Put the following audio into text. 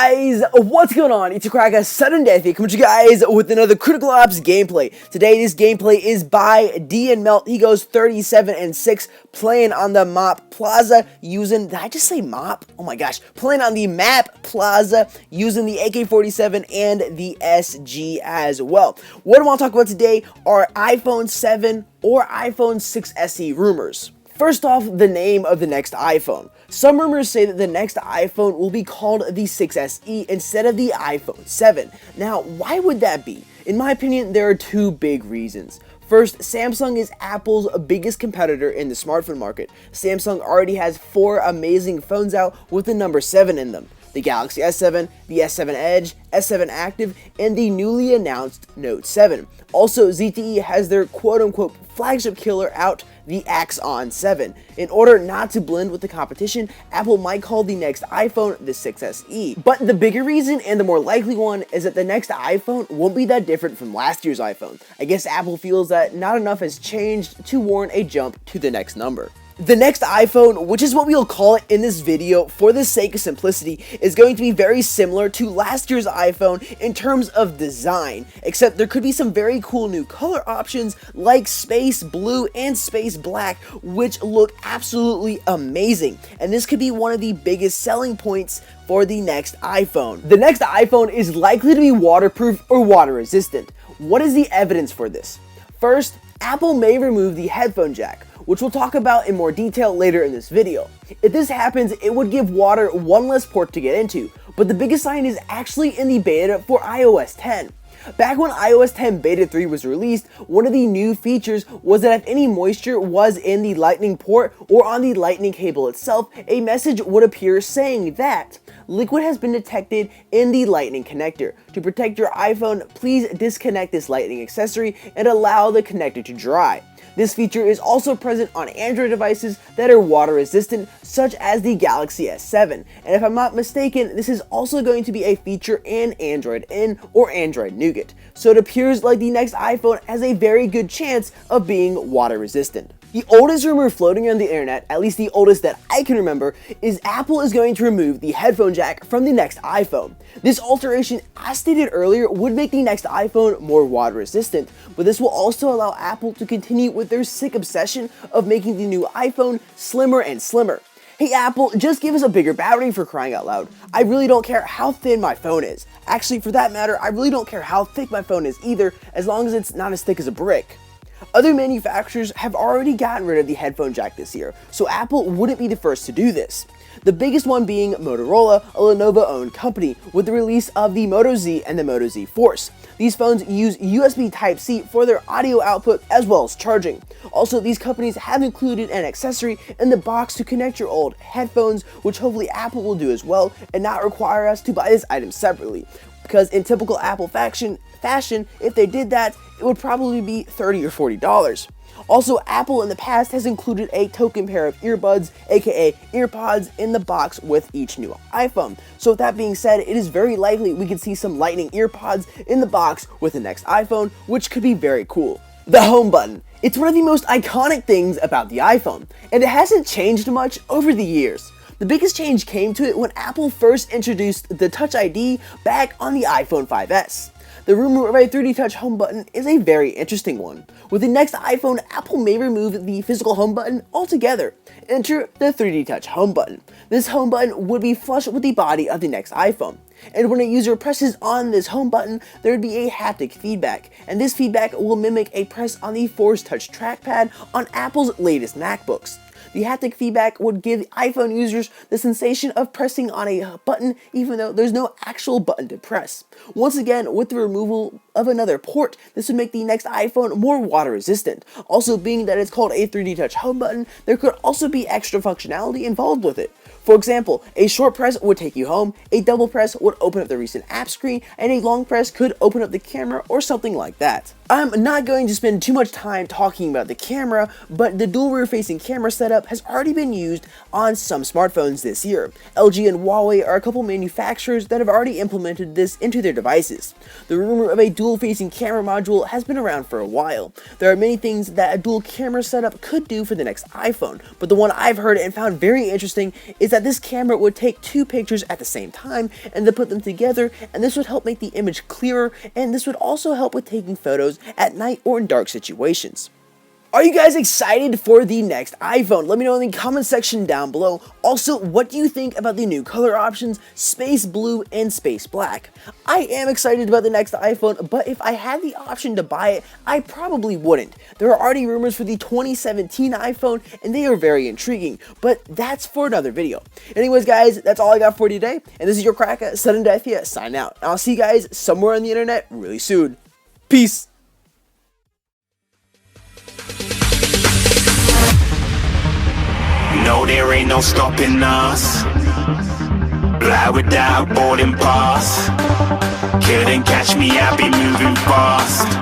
guys, what's going on? It's your cracker SuddenDeath here, coming to you guys with another Critical Ops gameplay. Today, this gameplay is by D and Melt. He goes 37-6, playing on the map plaza using, did I just say mop? Oh my gosh, playing on the map plaza using the AK-47 and the SG as well. What I want to talk about today are iPhone 7 or iPhone 6 SE rumors. First off, the name of the next iPhone. Some rumors say that the next iPhone will be called the 6SE instead of the iPhone 7. Now, why would that be? In my opinion, there are two big reasons. First, Samsung is Apple's biggest competitor in the smartphone market. Samsung already has 4 amazing phones out with the number 7 in them. The Galaxy S7, the S7 Edge, S7 Active, and the newly announced Note 7. Also, ZTE has their quote-unquote flagship killer out, the Axon 7. In order not to blend with the competition, Apple might call the next iPhone the 6SE. But the bigger reason, and the more likely one, is that the next iPhone won't be that different from last year's iPhone. I guess Apple feels that not enough has changed to warrant a jump to the next number. The next iPhone, which is what we'll call it in this video for the sake of simplicity, is going to be very similar to last year's iPhone in terms of design, except there could be some very cool new color options like space blue and space black, which look absolutely amazing, and this could be one of the biggest selling points for the next iPhone. The next iPhone is likely to be waterproof or water resistant. What is the evidence for this? First, Apple may remove the headphone jack, which we'll talk about in more detail later in this video. If this happens, it would give water one less port to get into, but the biggest sign is actually in the beta for iOS 10. Back when iOS 10 Beta 3 was released, one of the new features was that if any moisture was in the lightning port or on the lightning cable itself, a message would appear saying that liquid has been detected in the lightning connector. To protect your iPhone, please disconnect this lightning accessory and allow the connector to dry. This feature is also present on Android devices that are water resistant, such as the Galaxy S7. And if I'm not mistaken, this is also going to be a feature in Android N or Android Nougat. So it appears like the next iPhone has a very good chance of being water resistant. The oldest rumor floating around the internet, at least the oldest that I can remember, is Apple is going to remove the headphone jack from the next iPhone. This alteration, as stated earlier, would make the next iPhone more water resistant, but this will also allow Apple to continue with their sick obsession of making the new iPhone slimmer and slimmer. Hey Apple, just give us a bigger battery for crying out loud. I really don't care how thin my phone is. Actually, for that matter, I really don't care how thick my phone is either, as long as it's not as thick as a brick. Other manufacturers have already gotten rid of the headphone jack this year, so Apple wouldn't be the first to do this. The biggest one being Motorola, a Lenovo-owned company, with the release of the Moto Z and the Moto Z Force. These phones use USB Type-C for their audio output as well as charging. Also, these companies have included an accessory in the box to connect your old headphones, which hopefully Apple will do as well and not require us to buy this item separately. Because in typical Apple fashion, if they did that, it would probably be $30 or $40. Also, Apple in the past has included a token pair of earbuds, aka earpods, in the box with each new iPhone. So with that being said, it is very likely we could see some lightning earpods in the box with the next iPhone, which could be very cool. The home button. It's one of the most iconic things about the iPhone, and it hasn't changed much over the years. The biggest change came to it when Apple first introduced the Touch ID back on the iPhone 5S. The rumor of a 3D Touch home button is a very interesting one. With the next iPhone, Apple may remove the physical home button altogether. Enter the 3D Touch home button. This home button would be flush with the body of the next iPhone. And when a user presses on this home button, there would be a haptic feedback, and this feedback will mimic a press on the Force Touch trackpad on Apple's latest MacBooks. The haptic feedback would give iPhone users the sensation of pressing on a button even though there's no actual button to press. Once again, with the removal of another port, this would make the next iPhone more water resistant. Also, being that it's called a 3D Touch home button, there could also be extra functionality involved with it. For example, a short press would take you home, a double press would open up the recent app screen, and a long press could open up the camera or something like that. I'm not going to spend too much time talking about the camera, but the dual rear-facing camera setup has already been used on some smartphones this year. LG and Huawei are a couple manufacturers that have already implemented this into their devices. The rumor of a dual-facing camera module has been around for a while. There are many things that a dual camera setup could do for the next iPhone, but the one I've heard and found very interesting is that this camera would take two pictures at the same time and then put them together, and this would help make the image clearer, and this would also help with taking photos at night or in dark situations. Are you guys excited for the next iPhone? Let me know in the comment section down below. Also, what do you think about the new color options, Space Blue and Space Black? I am excited about the next iPhone, but if I had the option to buy it, I probably wouldn't. There are already rumors for the 2017 iPhone, and they are very intriguing, but that's for another video. Anyways, guys, that's all I got for you today, and this is your cracker, SuddenDeath here, signing out. I'll see you guys somewhere on the internet really soon. Peace! No, there ain't no stopping us. Fly without boarding pass. Couldn't catch me, I be moving fast.